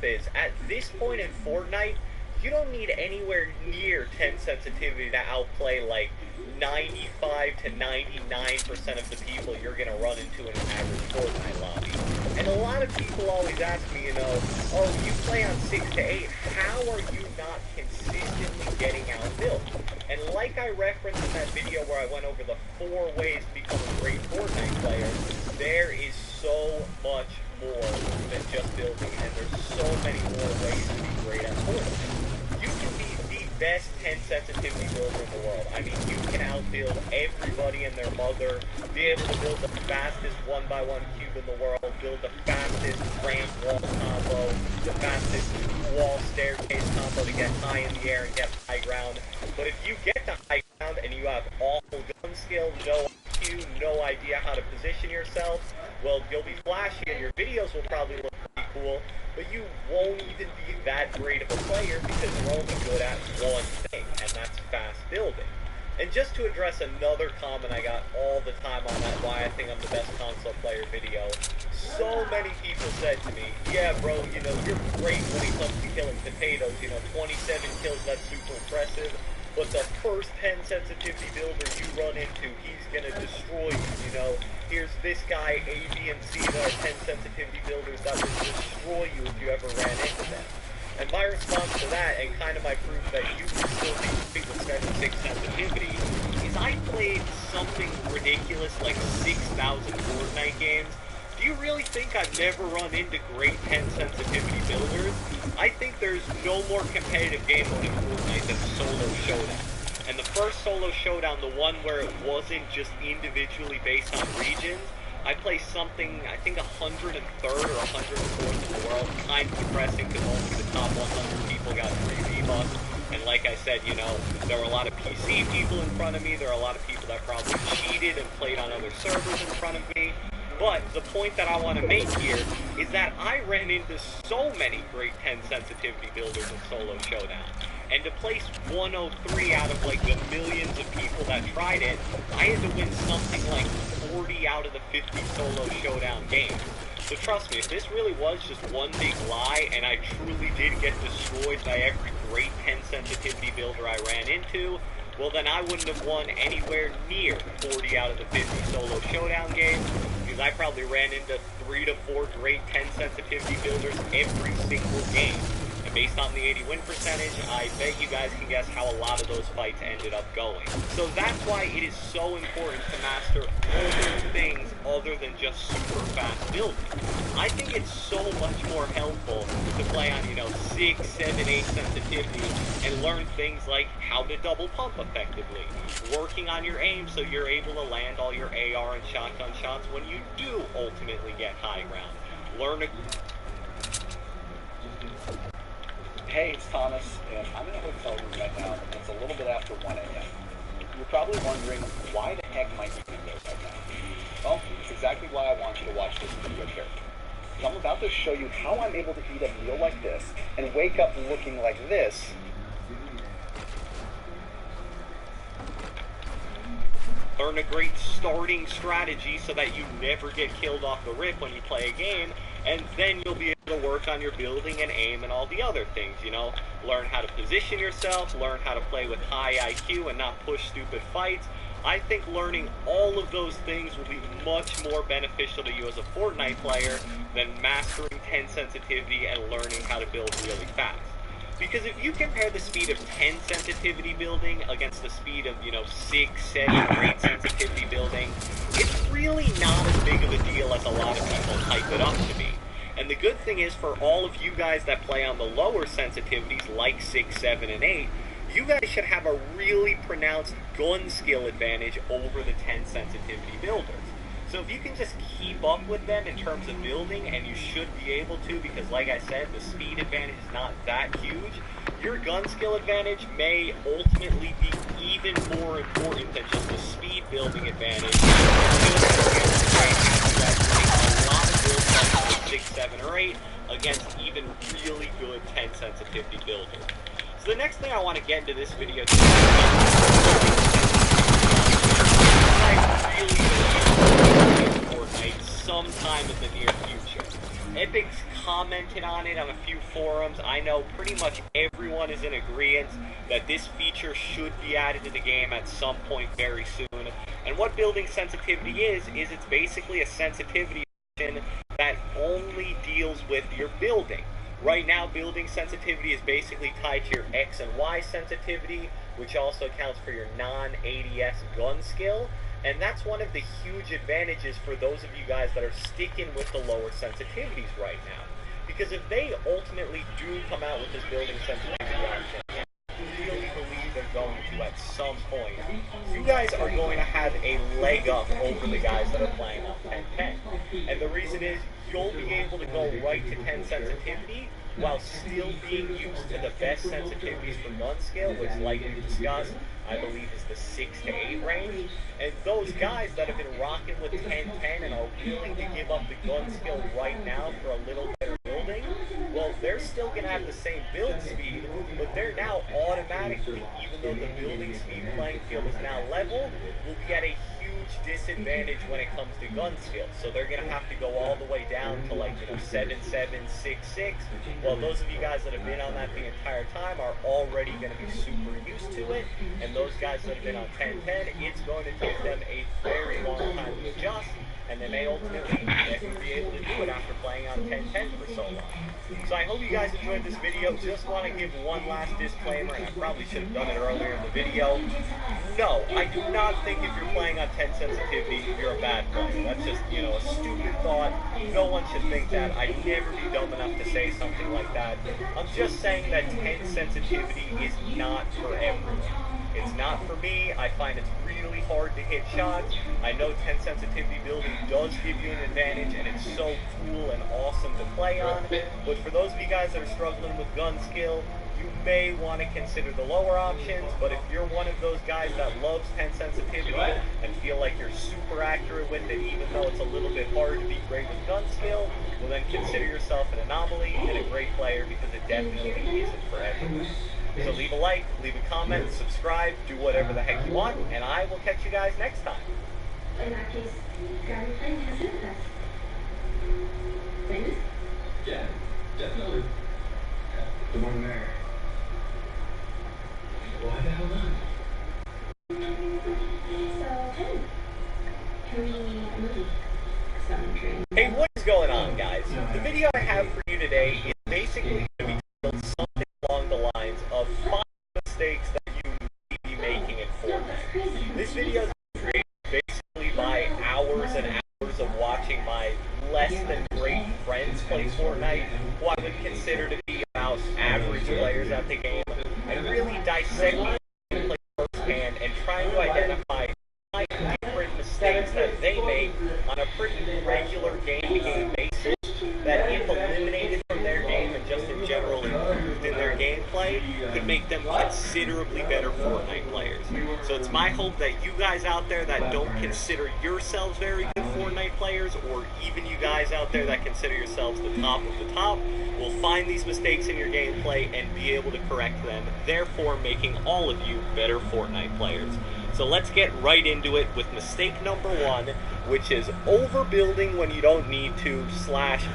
is, at this point in Fortnite, you don't need anywhere near 10 sensitivity to outplay like 95 to 99% of the people you're going to run into in an average Fortnite lobby. And a lot of people always ask me, oh, you play on 6 to 8, how are you not consistently getting outbuilt? And like I referenced in that video where I went over the 4 ways to become a great Fortnite player, there is so much more than just building, and there's so many more ways to be great at Fortnite. You can be the best 10 sensitivity builder in the world. I mean, you can outbuild everybody and their mother, be able to build the fastest 1x1 cube in the world, build the fastest ramp wall combo, the fastest wall staircase combo to get high in the air and get high ground. But if you get to high ground and you have awful gun skill, no IQ, no idea how to position yourself, well, you'll be flashy and your videos will probably look pretty cool, but you won't even be that great of a player because you're only good at one thing, and that's fast building. And just to address another comment I got all the time on that why I think I'm the best console player video, so many people said to me, yeah bro, you're great when it comes to killing potatoes, 27 kills, that's super impressive, but the first 10 sensitivity builder you run into, he's gonna destroy you, here's this guy, A, B, and C, that are 10 sensitivity builders that will destroy you if you ever ran into them. And my response to that, and kind of my proof that you can still be great with 6 sensitivity, is I played something ridiculous like 6,000 Fortnite games. Do you really think I've never run into great 10 sensitivity builders? I think there's no more competitive game mode in Fortnite than Solo Showdown. And the first Solo Showdown, the one where it wasn't just individually based on regions, I placed something, I think 103rd or 104th in the world. Kind of depressing because only the top 100 people got free V-Bucks. And like I said, there were a lot of PC people in front of me. There are a lot of people that probably cheated and played on other servers in front of me. But the point that I want to make here is that I ran into so many great 10 sensitivity builders in Solo Showdown. And to place 103 out of like the millions of people that tried it, I had to win something like 40 out of the 50 Solo Showdown games. So trust me, if this really was just one big lie and I truly did get destroyed by every great 10 sensitivity builder I ran into, well then I wouldn't have won anywhere near 40 out of the 50 Solo Showdown games, because I probably ran into 3 to 4 great 10 sensitivity builders every single game. And based on the 80 win percentage, I bet you guys can guess how a lot of those fights ended up going. So that's why it is so important to master other things other than just super fast building. I think it's so much more helpful to play on, 6, 7, 8 sensitivity and learn things like how to double pump effectively, working on your aim so you're able to land all your AR and shotgun shots when you do ultimately get high ground. Hey, it's Thomas, and I'm in a hotel room right now, and it's a little bit after 1 a.m. You're probably wondering, why the heck am I doing this right now? Well, it's exactly why I want you to watch this video carefully. I'm about to show you how I'm able to eat a meal like this, and wake up looking like this. Learn a great starting strategy so that you never get killed off the rip when you play a game, and then you'll be able to work on your building and aim and all the other things, Learn how to position yourself, learn how to play with high IQ and not push stupid fights. I think learning all of those things will be much more beneficial to you as a Fortnite player than mastering 10 sensitivity and learning how to build really fast. Because if you compare the speed of 10 sensitivity building against the speed of, 6, 7, 8 sensitivity building, it's really not as big of a deal as a lot of people hype it up to be. And the good thing is, for all of you guys that play on the lower sensitivities like 6, 7, and 8, you guys should have a really pronounced gun skill advantage over the 10 sensitivity builders. So if you can just keep up with them in terms of building, and you should be able to, because like I said, the speed advantage is not that huge, your gun skill advantage may ultimately be even more important than just the speed building advantage. A lot of builds like 6, 7, or 8 against even really good 10 sensitivity builders. So the next thing I want to get into this video today I really believe Fortnite sometime in the near future. Epic's commented on it on a few forums. I know pretty much everyone is in agreement that this feature should be added to the game at some point very soon. And what building sensitivity is it's basically a sensitivity option that only deals with your building. Right now, building sensitivity is basically tied to your X and Y sensitivity, which also accounts for your non-ADS gun skill. And that's one of the huge advantages for those of you guys that are sticking with the lower sensitivities right now. Because if they ultimately do come out with this building sensitivity option, and I really believe they're going to at some point, you guys are going to have a leg up over the guys that are playing on 1010. And the reason is, you'll be able to go right to 10 sensitivity while still being used to the best sensitivities for gun skill, which, like we discussed, I believe is the 6 to 8 range. And those guys that have been rocking with 1010 and are willing to give up the gun skill right now for a little better building, well, they're still going to have the same build speed, but they're now automatically, even though the building speed playing field is now level, will be at a huge disadvantage when it comes to gun skill. So they're going to have to go all the way down to 7-7, 6-6. Well, those of you guys that have been on that the entire time are already going to be super used to it. And those guys that have been on 1010, it's going to take them a very long time to adjust. And they may ultimately never be able to do it after playing on 1010 for so long. So I hope you guys enjoyed this video. Just want to give one last disclaimer, and I probably should have done it earlier in the video. No, I do not think if you're playing on 10 sensitivity, you're a bad player. That's just, a stupid thought. No one should think that. I'd never be dumb enough to say something like that. I'm just saying that 10 sensitivity is not for everyone. It's not for me. I find it's really hard to hit shots. I know 10 sensitivity building does give you an advantage, and it's so cool and awesome to play on. But for those of you guys that are struggling with gun skill, you may want to consider the lower options. But if you're one of those guys that loves 10 sensitivity and feel like you're super accurate with it, even though it's a little bit hard to be great with gun skill, well then consider yourself an anomaly and a great player, because it definitely isn't for everyone. So leave a like, leave a comment, subscribe, do whatever the heck you want, and I will catch you guys next time. In that case, grab your plane and have dinner with us. Famous? Yeah, definitely. The one there. Why the hell not? So, hey. Can we movie? Some drink. Hey, what is going on, guys? The video I have for you today is basically going to be titled something along the lines of 5 mistakes that you may be making in Fortnite. This video is created basically by hours and hours of watching my less than great friends play Fortnite, who I would consider to be about average players at the game, and really dissecting the gameplay firsthand and trying to identify 5 different mistakes that they make on a pretty regular game-to-game basis that, if eliminated from their game and just in general improved in their gameplay, could make them considerably better Fortnite players. So it's my hope that you guys out there that don't consider yourselves very good Fortnite players, or even you guys out there that consider yourselves the top of the top, will find these mistakes in your gameplay and be able to correct them, therefore making all of you better Fortnite players. So let's get right into it with mistake number 1, which is overbuilding when you don't need to /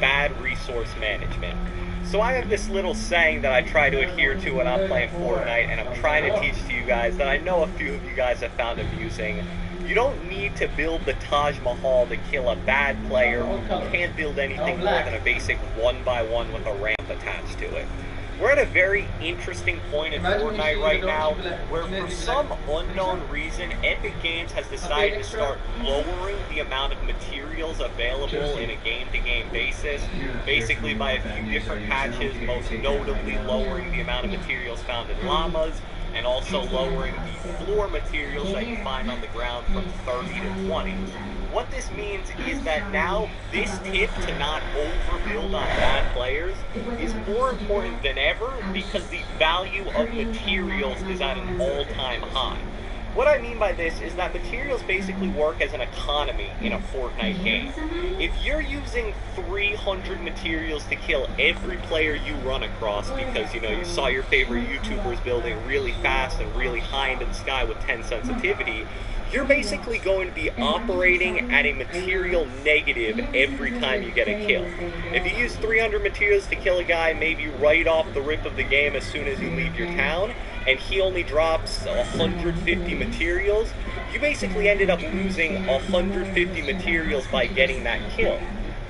bad resource management. So I have this little saying that I try to adhere to when I'm playing Fortnite, and I'm trying to teach to you guys that I know a few of you guys have found amusing. You don't need to build the Taj Mahal to kill a bad player who can't build anything more than a basic 1x1 with a ramp attached to it. We're at a very interesting point in Fortnite right now, where for some unknown reason, Epic Games has decided to start lowering the amount of materials available in a game-to-game basis, basically by a few different patches, most notably lowering the amount of materials found in llamas, and also lowering the floor materials that you find on the ground from 30 to 20. What this means is that now this tip to not overbuild on bad players is more important than ever, because the value of materials is at an all-time high. What I mean by this is that materials basically work as an economy in a Fortnite game. If you're using 300 materials to kill every player you run across because, you saw your favorite YouTubers building really fast and really high into the sky with 10 sensitivity, you're basically going to be operating at a material negative every time you get a kill. If you use 300 materials to kill a guy maybe right off the rip of the game as soon as you leave your town, and he only drops 150 materials, you basically ended up losing 150 materials by getting that kill.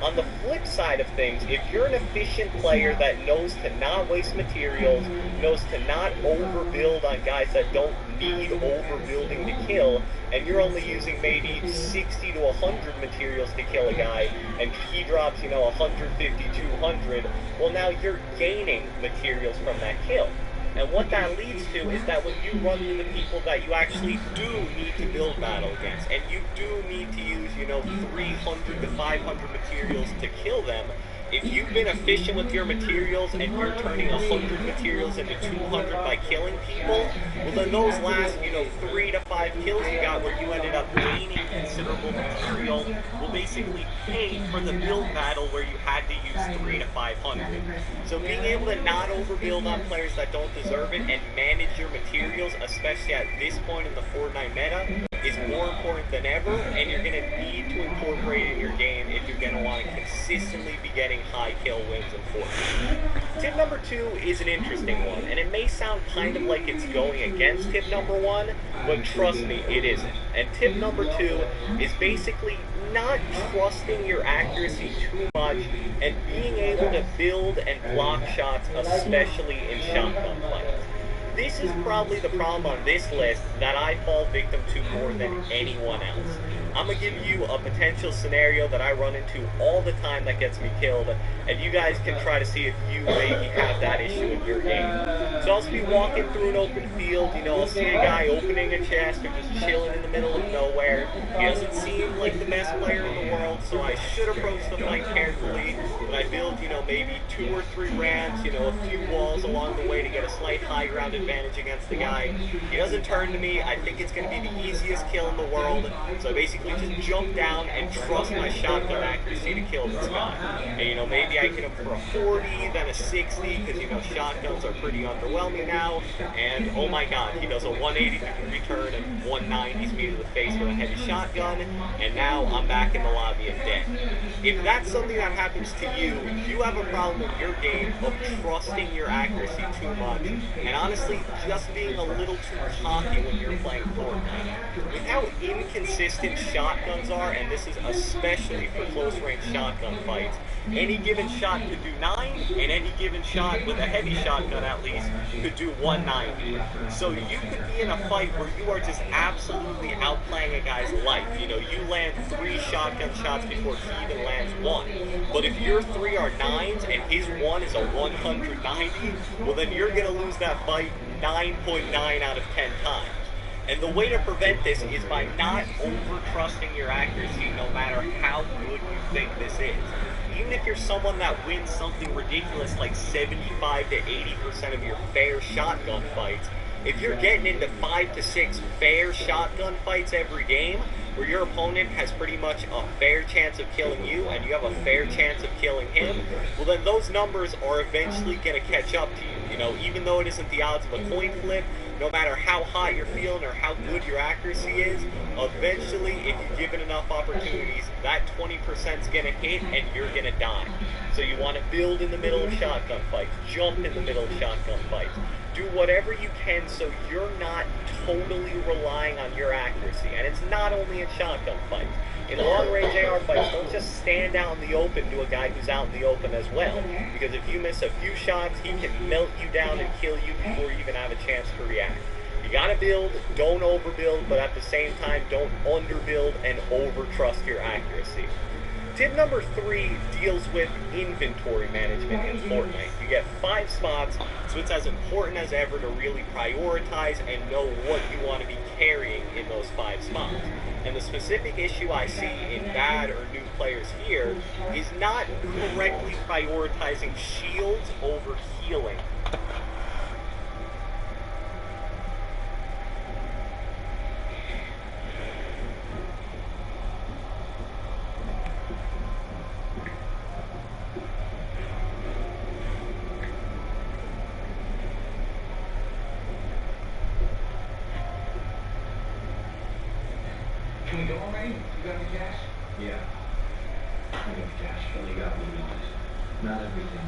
On the flip side of things, if you're an efficient player that knows to not waste materials, knows to not overbuild on guys that don't need overbuilding to kill, and you're only using maybe 60 to 100 materials to kill a guy, and he drops, 150, 200, well now you're gaining materials from that kill. And what that leads to is that when you run into the people that you actually do need to build battle against, and you do need to use, 300 to 500 materials to kill them, if you've been efficient with your materials and you're turning 100 materials into 200 by killing people, well then those last, 3 to 5 kills you got where you ended up gaining considerable material will basically pay for the build battle where you had to use 3 to 500. So being able to not overbuild on players that don't deserve it and manage your materials, especially at this point in the Fortnite meta, is more important than ever, and you're going to need to incorporate it in your game if you're going to want to consistently be getting high kill wins in Fortnite. Tip number 2 is an interesting one, and it may sound kind of like it's going against tip number 1, but trust me, it isn't. And tip number 2 is basically not trusting your accuracy too much and being able to build and block shots, especially in shotgun fights. This is probably the problem on this list that I fall victim to more than anyone else. I'm going to give you a potential scenario that I run into all the time that gets me killed, and you guys can try to see if you maybe have that issue in your game. So I'll just be walking through an open field, I'll see a guy opening a chest or just chilling in the middle of nowhere. He doesn't seem like the best player in the world, so I should approach the fight carefully, but I build, maybe 2 or 3 ramps, a few walls along the way to get a slight high ground advantage against the guy. He doesn't turn to me. I think it's going to be the easiest kill in the world, so I basically just jump down and trust my shotgun accuracy to kill this guy. And maybe I hit him for a 40, then a 60, because shotguns are pretty underwhelming now, and oh my god, he does a 180 turn and 190s me to the face with a heavy shotgun, and now I'm back in the lobby and dead. If that's something that happens to you, you have a problem in your game of trusting your accuracy too much, and honestly, just being a little too cocky when you're playing Fortnite. With how inconsistent shotguns are, and this is especially for close-range shotgun fights, any given shot could do 9, and any given shot, with a heavy shotgun at least, could do 190. So you could be in a fight where you are just absolutely outplaying a guy's life. You land 3 shotgun shots before he even lands 1. But if your 3 are 9s and his 1 is a 190, well then you're going to lose that fight 9.9 out of 10 times. And the way to prevent this is by not over-trusting your accuracy no matter how good you think this is. Even if you're someone that wins something ridiculous like 75 to 80% of your fair shotgun fights, if you're getting into 5 to 6 fair shotgun fights every game, where your opponent has pretty much a fair chance of killing you and you have a fair chance of killing him, well then those numbers are eventually going to catch up to you. Even though it isn't the odds of a coin flip, no matter how hot you're feeling or how good your accuracy is, eventually, if you give it enough opportunities, that 20% is going to hit and you're going to die. So you want to build in the middle of shotgun fights, jump in the middle of shotgun fights, do whatever you can so you're not totally relying on your accuracy. And it's not only in shotgun fights. In long-range AR fights, don't just stand out in the open to a guy who's out in the open as well. Because if you miss a few shots, he can melt you down and kill you before you even have a chance to react. You gotta build, don't overbuild, but at the same time, don't underbuild and overtrust your accuracy. Tip number 3 deals with inventory management in Fortnite. You get 5 spots, so it's as important as ever to really prioritize and know what you want to be carrying in those 5 spots. And the specific issue I see in bad or new players here is not correctly prioritizing shields over healing. we go already? You got the cash? Yeah. I got the cash. Only got what we wanted. Not everything.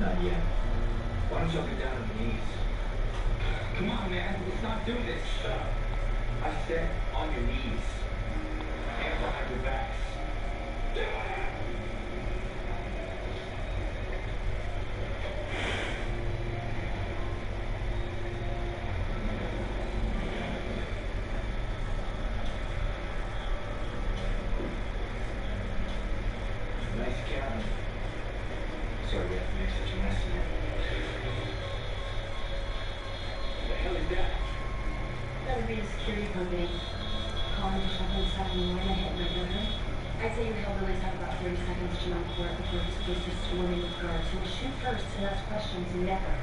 Not yet. Why don't y'all get down on your knees? Come on, man. Let's not do this. I said on your knees. Hands behind your backs. Do it! Nice cabin. Sorry we have to make such a mess in it. What the hell is that? That would be a security company. Calling to shop inside and line I hit my brother. I'd say you hillbillies have about 30 seconds to run court before this place is swarming with guards who will shoot first and ask questions never.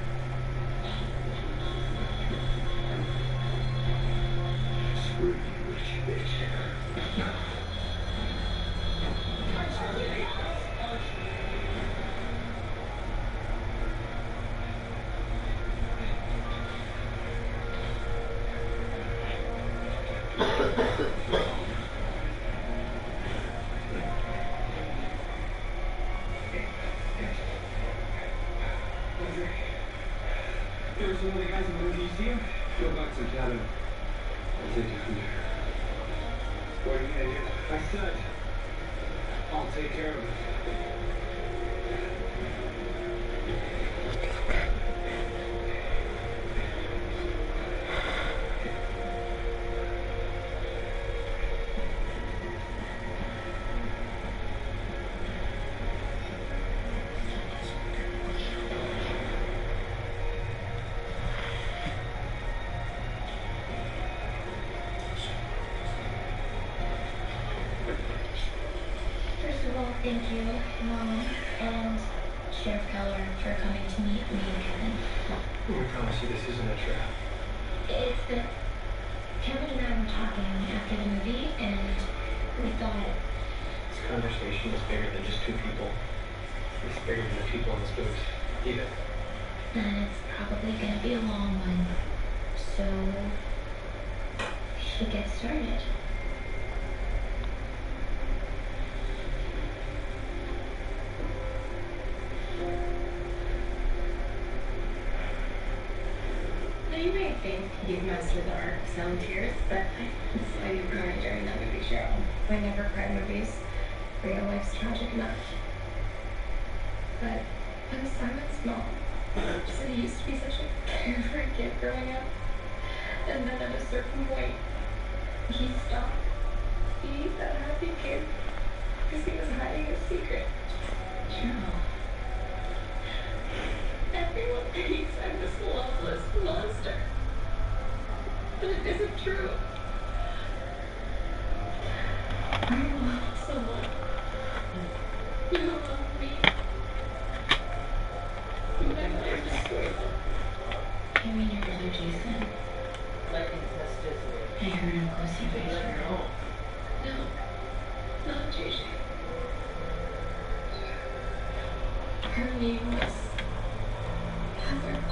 Screw you, rich bitch. There's one of the guys in the museum. Go back to the cabin. I'll take you from there. What are you gonna do? I said, I'll take care of it. First of all, thank you, Mom, and Sheriff Keller for coming to meet me and Kevin. We promise you this isn't a trap. It's that Kevin and I were talking after the movie, and we thought This conversation is bigger than just two people. It's bigger than the people in this booth. Even. that it's probably going to be a long one. So, we should get started. Now, you may think you've mastered the art of selling tears, but I didn't cry during that movie, Cheryl. I never cry in movies. Real life's tragic enough. But I was Simon's mom. So he used to be such a carefree kid growing up. And then at a certain point, he stopped being that happy kid because he was hiding a secret. Cheryl. Everyone thinks I'm this loveless monster. But it isn't true. I love someone. You love me. My life destroyed them. You mean your brother Jason? I heard him close to your girl. No, not Jason. Her name was Heather.